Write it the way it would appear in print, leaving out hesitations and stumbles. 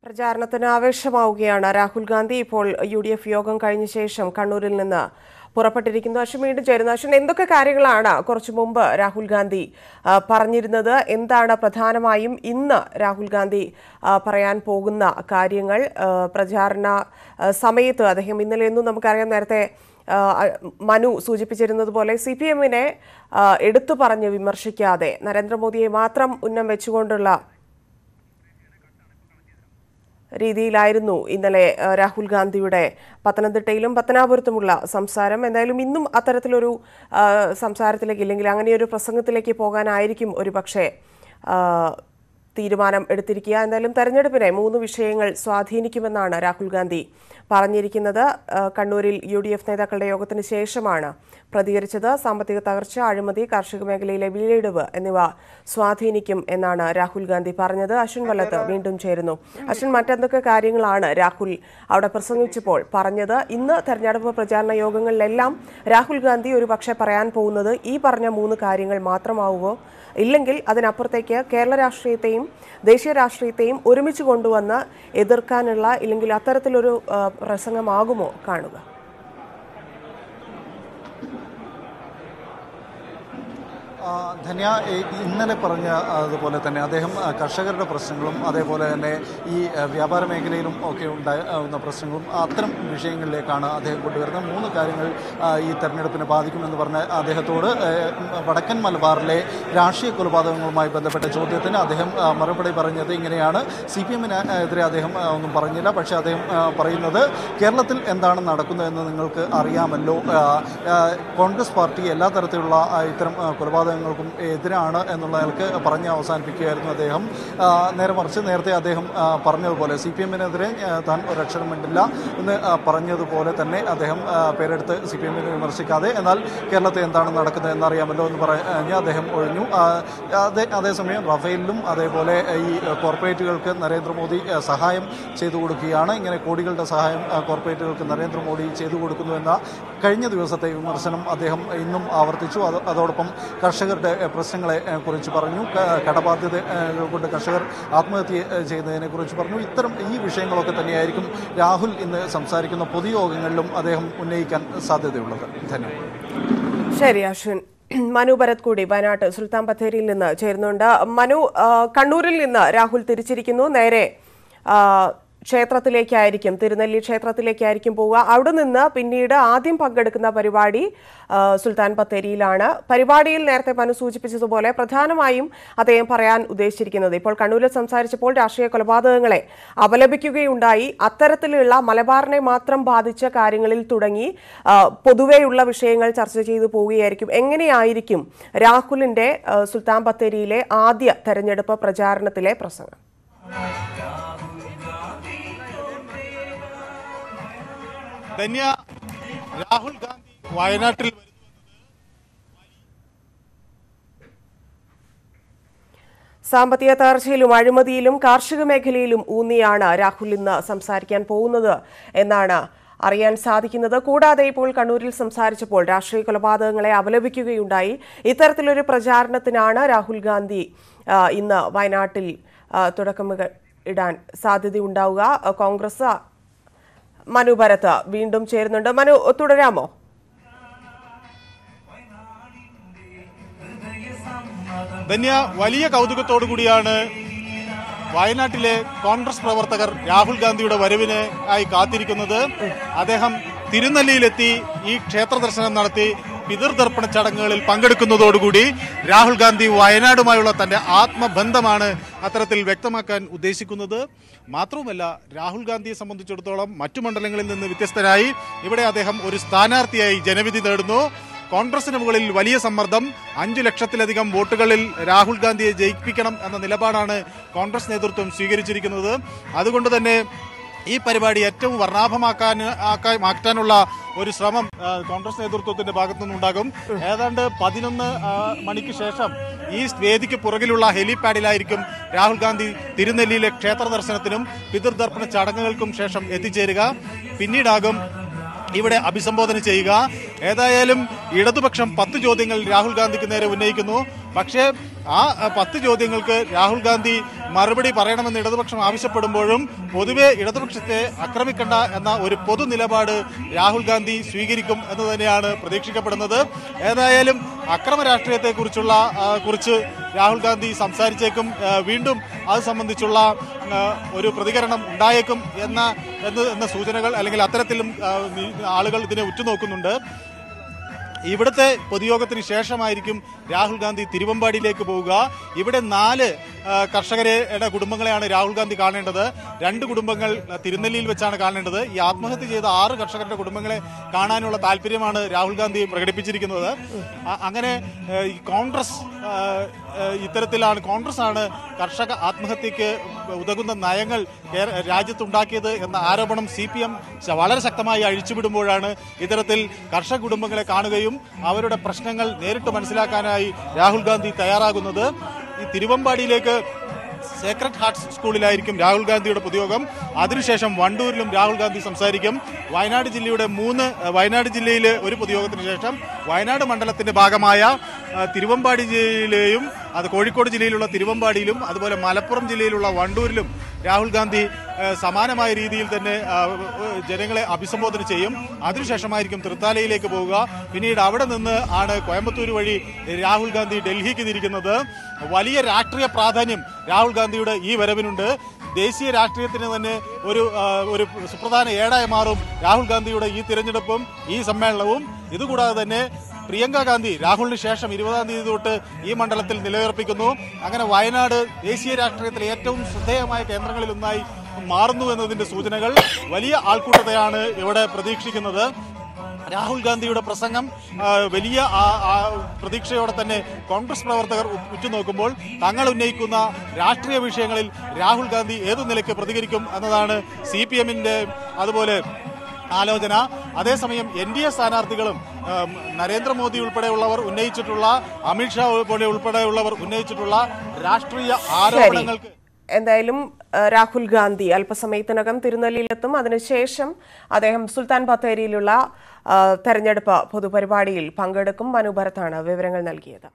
പ്രചാരണത്തിന് ആവേശമാവുകയാണ് രാഹുൽ ഗാന്ധി. ഇപ്പോൾ UDF യോഗം കഴിഞ്ഞ ശേഷം കണ്ണൂരിൽ നിന്ന് പുറപ്പെട്ടിരിക്കുന്നു. അശ്വിൻ വീണ്ടും ചേരുന്നു. അശ്വിൻ, എന്തൊക്കെ കാര്യങ്ങളാണ് കുറച്ചു മുമ്പ് രാഹുൽ ഗാന്ധി പറഞ്ഞിരുന്നത്? എന്താണ് പ്രധാനമായും ഇന്ന് രാഹുൽ ഗാന്ധി പറയാൻ പോകുന്ന കാര്യങ്ങൾ? പ്രചാരണ സമയത്ത് അദ്ദേഹം ഇന്നലെയൊന്നും നമുക്കറിയാം, നേരത്തെ മനു സൂചിപ്പിച്ചിരുന്നത് പോലെ CPM-നെ എടുത്തു പറഞ്ഞ് വിമർശിക്കാതെ നരേന്ദ്രമോദിയെ മാത്രം ഉന്നം വെച്ചുകൊണ്ടുള്ള രീതിയിലായിരുന്നു ഇന്നലെ രാഹുൽ ഗാന്ധിയുടെ പത്തനംതിട്ടയിലും പത്തനാപുരത്തുമുള്ള സംസാരം. എന്തായാലും ഇന്നും അത്തരത്തിലൊരു സംസാരത്തിലേക്ക്, ഇല്ലെങ്കിൽ അങ്ങനെയൊരു പ്രസംഗത്തിലേക്ക് പോകാനായിരിക്കും ഒരു പക്ഷേ തീരുമാനം എടുത്തിരിക്കുക. എന്തായാലും തെരഞ്ഞെടുപ്പിനെ 3 വിഷയങ്ങൾ സ്വാധീനിക്കുമെന്നാണ് രാഹുൽ ഗാന്ധി പറഞ്ഞിരിക്കുന്നത്. കണ്ണൂരിൽ UDF നേതാക്കളുടെ യോഗത്തിന് ശേഷമാണ് പ്രതികരിച്ചത്. സാമ്പത്തിക തകർച്ച, അഴിമതി, കാർഷിക മേഖലയിലെ വിലയിടിവ് എന്നിവ സ്വാധീനിക്കും എന്നാണ് രാഹുൽ ഗാന്ധി പറഞ്ഞത്. അശ്വിൻ വല്ലത്ത് വീണ്ടും ചേരുന്നു. അശ്വിൻ, മറ്റെന്തൊക്കെ കാര്യങ്ങളാണ് രാഹുൽ അവിടെ പ്രസംഗിച്ചപ്പോൾ പറഞ്ഞത്? ഇന്ന് തെരഞ്ഞെടുപ്പ് പ്രചാരണ യോഗങ്ങളിലെല്ലാം രാഹുൽ ഗാന്ധി ഒരു പക്ഷേ പറയാൻ പോകുന്നത് ഈ പറഞ്ഞ 3 കാര്യങ്ങൾ മാത്രമാവുമോ? ഇല്ലെങ്കിൽ അതിനപ്പുറത്തേക്ക് കേരള രാഷ്ട്രീയത്തെയും ദേശീയ രാഷ്ട്രീയത്തെയും ഒരുമിച്ച് കൊണ്ടുവന്ന് എതിർക്കാനുള്ള, ഇല്ലെങ്കിൽ അത്തരത്തിലൊരു പ്രസംഗമാകുമോ കാണുക? ധന്യ, ഇന്നലെ പറഞ്ഞ അതുപോലെ തന്നെ അദ്ദേഹം കർഷകരുടെ പ്രശ്നങ്ങളും അതേപോലെ തന്നെ ഈ വ്യാപാര മേഖലയിലും ഒക്കെ ഉണ്ടാകുന്ന പ്രശ്നങ്ങളും അത്തരം വിഷയങ്ങളിലേക്കാണ് അദ്ദേഹം കൊണ്ടുവരുന്നത്. 3 കാര്യങ്ങൾ ഈ തെരഞ്ഞെടുപ്പിനെ ബാധിക്കുമെന്ന് പറഞ്ഞ അദ്ദേഹത്തോട് വടക്കൻ മലബാറിലെ രാഷ്ട്രീയ കൊലപാതകങ്ങളുമായി ബന്ധപ്പെട്ട ചോദ്യത്തിന് അദ്ദേഹം മറുപടി പറഞ്ഞത് ഇങ്ങനെയാണ്. CPM-നെതിരെ അദ്ദേഹം ഒന്നും പറഞ്ഞില്ല. പക്ഷേ അദ്ദേഹം പറയുന്നത് കേരളത്തിൽ എന്താണ് നടക്കുന്നതെന്ന് നിങ്ങൾക്ക് അറിയാമല്ലോ. കോൺഗ്രസ് പാർട്ടി എല്ലാ തരത്തിലുള്ള ഇത്തരം കൊലപാതകങ്ങൾക്കും എതിരാണ് എന്നുള്ളയാൾക്ക് പറഞ്ഞ് അവസാനിപ്പിക്കുകയായിരുന്നു അദ്ദേഹം. നേരത്തെ അദ്ദേഹം പറഞ്ഞതുപോലെ CPM-നെതിരെ താൻ ഒരക്ഷരം മിണ്ടില്ല എന്ന് പറഞ്ഞതുപോലെ തന്നെ അദ്ദേഹം പേരെടുത്ത് CPM-നെ വിമർശിക്കാതെ എന്നാൽ കേരളത്തിൽ എന്താണ് നടക്കുന്നത് എന്നറിയാമല്ലോ എന്ന് പറഞ്ഞ് അദ്ദേഹം ഒഴിഞ്ഞു. അതേസമയം റഫേലിലും അതേപോലെ ഈ കോർപ്പറേറ്റുകൾക്ക് നരേന്ദ്രമോദി സഹായം ചെയ്തു കൊടുക്കുകയാണ്. ഇങ്ങനെ കോടികളുടെ സഹായം കോർപ്പറേറ്റുകൾക്ക് നരേന്ദ്രമോദി ചെയ്തു കൊടുക്കുന്നു എന്ന കഴിഞ്ഞ ദിവസത്തെ വിമർശനം അദ്ദേഹം ഇന്നും ആവർത്തിച്ചു. അതോടൊപ്പം കർഷകരുടെ പ്രശ്നങ്ങളെ കുറിച്ച് പറഞ്ഞു. കടബാധ്യതകൾ കൊണ്ട് കർഷകർ ആത്മഹത്യ ചെയ്യുന്നതിനെ കുറിച്ച് പറഞ്ഞു. ഈ വിഷയങ്ങളൊക്കെ തന്നെയായിരിക്കും രാഹുൽ ഇന്ന് സംസാരിക്കുന്ന പൊതുയോഗങ്ങളിലും അദ്ദേഹം ഉന്നയിക്കാൻ സാധ്യതയുള്ളത്. ധന്യവാദം. ശരി അശ്വിൻ. മനു ഭരത് കൂടി വയനാട് സുൽത്താൻ ബത്തേരിയിൽ നിന്ന് ചേരുന്നുണ്ട്. മനു, കണ്ണൂരിൽ നിന്ന് രാഹുൽ തിരിച്ചിരിക്കുന്നു. നേരെ ക്ഷേത്രത്തിലേക്കായിരിക്കും, തിരുനെല്ലി ക്ഷേത്രത്തിലേക്കായിരിക്കും പോവുക. അവിടെ നിന്ന് പിന്നീട് ആദ്യം പങ്കെടുക്കുന്ന പരിപാടി സുൽത്താൻ ബത്തേരിയിലാണ്. പരിപാടിയിൽ നേരത്തെ മനു സൂചിപ്പിച്ചതുപോലെ പ്രധാനമായും അദ്ദേഹം പറയാൻ ഉദ്ദേശിച്ചിരിക്കുന്നത്, ഇപ്പോൾ കണ്ണൂരിൽ സംസാരിച്ചപ്പോൾ രാഷ്ട്രീയ കൊലപാതകങ്ങളെ അപലപിക്കുകയുണ്ടായി. അത്തരത്തിലുള്ള മലബാറിനെ മാത്രം ബാധിച്ച കാര്യങ്ങളിൽ തുടങ്ങി പൊതുവെയുള്ള വിഷയങ്ങൾ ചർച്ച ചെയ്തു പോവുകയായിരിക്കും. എങ്ങനെയായിരിക്കും രാഹുലിന്റെ സുൽത്താൻ ബത്തേരിയിലെ ആദ്യ തെരഞ്ഞെടുപ്പ് പ്രചാരണത്തിലെ പ്രസംഗം? രാഹുൽ ഗാന്ധി വയനാട്ടിൽ സാമ്പത്തിക തകർച്ചയിലും അഴിമതിയിലും കാർഷിക മേഖലയിലും ഊന്നിയാണ് രാഹുൽ ഇന്ന് സംസാരിക്കാൻ പോകുന്നത് എന്നാണ് അറിയാൻ സാധിക്കുന്നത്. കൂടാതെ ഇപ്പോൾ കണ്ണൂരിൽ സംസാരിച്ചപ്പോൾ രാഷ്ട്രീയ കൊലപാതകങ്ങളെ അപലപിക്കുകയുണ്ടായി. ഇത്തരത്തിലൊരു പ്രചാരണത്തിനാണ് രാഹുൽ ഗാന്ധി ഇന്ന് വയനാട്ടിൽ തുടക്കം ഇടാൻ സാധ്യതയുണ്ടാവുക. കോൺഗ്രസ് മനു ഭരത് വീണ്ടും ചേരുന്നുണ്ട്. മനു, തുടരാമോ? ധന്യ, വലിയ കൗതുകത്തോടു കൂടിയാണ് വയനാട്ടിലെ കോൺഗ്രസ് പ്രവർത്തകർ രാഹുൽ ഗാന്ധിയുടെ വരവിന് ആയി കാത്തിരിക്കുന്നത്. അദ്ദേഹം തിരുനെല്ലിയിലെത്തി ഈ ക്ഷേത്ര ദർശനം നടത്തി പിതൃതർപ്പണ ചടങ്ങുകളിൽ പങ്കെടുക്കുന്നതോടുകൂടി രാഹുൽ ഗാന്ധി വയനാടുമായുള്ള തന്റെ ആത്മബന്ധമാണ് അത്തരത്തിൽ വ്യക്തമാക്കാൻ ഉദ്ദേശിക്കുന്നത്. മാത്രവുമല്ല, രാഹുൽ ഗാന്ധിയെ സംബന്ധിച്ചിടത്തോളം മറ്റു മണ്ഡലങ്ങളിൽ നിന്ന് വ്യത്യസ്തനായി ഇവിടെ അദ്ദേഹം ഒരു സ്ഥാനാർത്ഥിയായി ജനവിധി നേടുന്നു. കോൺഗ്രസിന് മുകളിൽ വലിയ സമ്മർദ്ദം, 5 ലക്ഷത്തിലധികം വോട്ടുകളിൽ രാഹുൽ ഗാന്ധിയെ ജയിപ്പിക്കണം എന്ന നിലപാടാണ് കോൺഗ്രസ് നേതൃത്വം സ്വീകരിച്ചിരിക്കുന്നത്. അതുകൊണ്ട് തന്നെ ഈ പരിപാടി ഏറ്റവും വർണ്ണാഭമാക്കാനുള്ള ഒരു ശ്രമം കോൺഗ്രസ് നേതൃത്വത്തിന്റെ ഭാഗത്തു നിന്നുണ്ടാകും. ഏതാണ്ട് 11 മണിക്ക് ശേഷം ഈ വേദിക്ക് പുറകിലുള്ള ഹെലിപാഡിലായിരിക്കും രാഹുൽ ഗാന്ധി തിരുനെല്ലിയിലെ ക്ഷേത്ര ദർശനത്തിനും പിതൃതർപ്പണ ചടങ്ങുകൾക്കും ശേഷം എത്തിച്ചേരുക. പിന്നീടാകും ഇവിടെ അഭിസംബോധന ചെയ്യുക. ഏതായാലും ഇടതുപക്ഷം 10 ചോദ്യങ്ങൾ രാഹുൽ ഗാന്ധിക്ക് നേരെ ഉന്നയിക്കുന്നു. പക്ഷേ ആ 10 ചോദ്യങ്ങൾക്ക് രാഹുൽ ഗാന്ധി മറുപടി പറയണമെന്ന് ഇടതുപക്ഷം ആവശ്യപ്പെടുമ്പോഴും പൊതുവെ ഇടതുപക്ഷത്തെ ആക്രമിക്കണ്ട എന്ന ഒരു പൊതു നിലപാട് രാഹുൽ ഗാന്ധി സ്വീകരിക്കും എന്ന് തന്നെയാണ് പ്രതീക്ഷിക്കപ്പെടുന്നത്. ഏതായാലും അക്രമ രാഷ്ട്രീയത്തെക്കുറിച്ച് രാഹുൽ ഗാന്ധി സംസാരിച്ചേക്കും. വീണ്ടും അത് സംബന്ധിച്ചുള്ള ഒരു പ്രതികരണം ഉണ്ടായേക്കും എന്ന സൂചനകൾ അല്ലെങ്കിൽ അത്തരത്തിലും ആളുകൾ ഇതിനെ ഉറ്റുനോക്കുന്നുണ്ട്. ഇവിടുത്തെ പൊതുയോഗത്തിന് ശേഷമായിരിക്കും രാഹുൽ ഗാന്ധി തിരുവമ്പാടിയിലേക്ക് പോവുക. ഇവിടെ 4 കർഷകരുടെ കുടുംബങ്ങളെയാണ് രാഹുൽ ഗാന്ധി കാണേണ്ടത്. 2 കുടുംബങ്ങൾ തിരുനെല്ലിയിൽ വെച്ചാണ് കാണേണ്ടത്. ഈ ആത്മഹത്യ ചെയ്ത 6 കർഷകരുടെ കുടുംബങ്ങളെ കാണാനുള്ള താല്പര്യമാണ് രാഹുൽ ഗാന്ധി പ്രകടിപ്പിച്ചിരിക്കുന്നത്. അങ്ങനെ ഈ കോൺഗ്രസ് ആണ് കർഷക ആത്മഹത്യക്ക് ഉതകുന്ന നയങ്ങൾ രാജ്യത്തുണ്ടാക്കിയത് എന്ന ആരോപണം CPM വളരെ ശക്തമായി അഴിച്ചുവിടുമ്പോഴാണ് ഇത്തരത്തിൽ കർഷക കുടുംബങ്ങളെ കാണുകയും അവരുടെ പ്രശ്നങ്ങൾ നേരിട്ട് മനസ്സിലാക്കാനായി രാഹുൽ ഗാന്ധി തയ്യാറാകുന്നത്. ഈ തിരുവമ്പാടിയിലേക്ക് സേക്രഡ് ഹാർട്ട്സ് സ്കൂളിലായിരിക്കും രാഹുൽ ഗാന്ധിയുടെ പൊതുയോഗം. അതിനുശേഷം വണ്ടൂരിലും രാഹുൽ ഗാന്ധി സംസാരിക്കും. വയനാട് ജില്ലയിൽ ഒരു പൊതുയോഗത്തിന് ശേഷം വയനാട് മണ്ഡലത്തിന്റെ ഭാഗമായ തിരുവമ്പാടി ജില്ലയിലെയും കോഴിക്കോട് ജില്ലയിലുള്ള തിരുവമ്പാടിയിലും അതുപോലെ മലപ്പുറം ജില്ലയിലുള്ള വണ്ടൂരിലും രാഹുൽ ഗാന്ധി സമാനമായ രീതിയിൽ തന്നെ ജനങ്ങളെ അഭിസംബോധന ചെയ്യും. അതിനുശേഷമായിരിക്കും തൃത്താലയിലേക്ക് പോവുക. പിന്നീട് അവിടെ നിന്ന് ആണ് കോയമ്പത്തൂർ വഴി രാഹുൽ ഗാന്ധി ഡൽഹിക്ക് തിരിക്കുന്നത്. വലിയ രാഷ്ട്രീയ പ്രാധാന്യം രാഹുൽ ഗാന്ധിയുടെ ഈ വരവിനുണ്ട്. ദേശീയ രാഷ്ട്രീയത്തിന് തന്നെ ഒരു സുപ്രധാന ഏടായി മാറും രാഹുൽ ഗാന്ധിയുടെ ഈ തിരഞ്ഞെടുപ്പും ഈ സമ്മേളനവും. ഇതുകൂടാതെ തന്നെ പ്രിയങ്ക ഗാന്ധി രാഹുലിന് ശേഷം 20-ാം തീയതി തൊട്ട് ഈ മണ്ഡലത്തിൽ നിലയുറപ്പിക്കുന്നു. അങ്ങനെ വയനാട് ദേശീയ രാഷ്ട്രീയത്തിലെ ഏറ്റവും ശ്രദ്ധേയമായ കേന്ദ്രങ്ങളിലൊന്നായി മാറുന്നു എന്നതിന്റെ സൂചനകൾ. വലിയ ആൾക്കൂട്ടത്തെയാണ് ഇവിടെ പ്രതീക്ഷിക്കുന്നത്. രാഹുൽ ഗാന്ധിയുടെ പ്രസംഗം വലിയ പ്രതീക്ഷയോടെ തന്നെ കോൺഗ്രസ് പ്രവർത്തകർ ഉറ്റുനോക്കുമ്പോൾ തങ്ങൾ ഉന്നയിക്കുന്ന രാഷ്ട്രീയ വിഷയങ്ങളിൽ രാഹുൽ ഗാന്ധി ഏതു നിലയ്ക്ക് പ്രതികരിക്കും എന്നതാണ് CPM-ന്റെ അതുപോലെ ആലോചന. അതേസമയം NDA സ്ഥാനാർത്ഥികളും നരേന്ദ്രമോദി ഉൾപ്പെടെയുള്ളവർ ഉന്നയിച്ചിട്ടുള്ള അമിത്ഷാ ഉൾപ്പെടെയുള്ളവർ ഉന്നയിച്ചിട്ടുള്ള രാഷ്ട്രീയ ആരോപണങ്ങൾക്ക് എന്തായാലും രാഹുൽ ഗാന്ധി അല്പസമയത്തിനകം തിരുനെല്ലിയിലെത്തും. അതിനുശേഷം അദ്ദേഹം സുൽത്താൻ ബത്തേരിയിലുള്ള തെരഞ്ഞെടുപ്പ് പൊതുപരിപാടിയിൽ പങ്കെടുക്കും. മനു ഭരത്താണ് വിവരങ്ങൾ നൽകിയത്.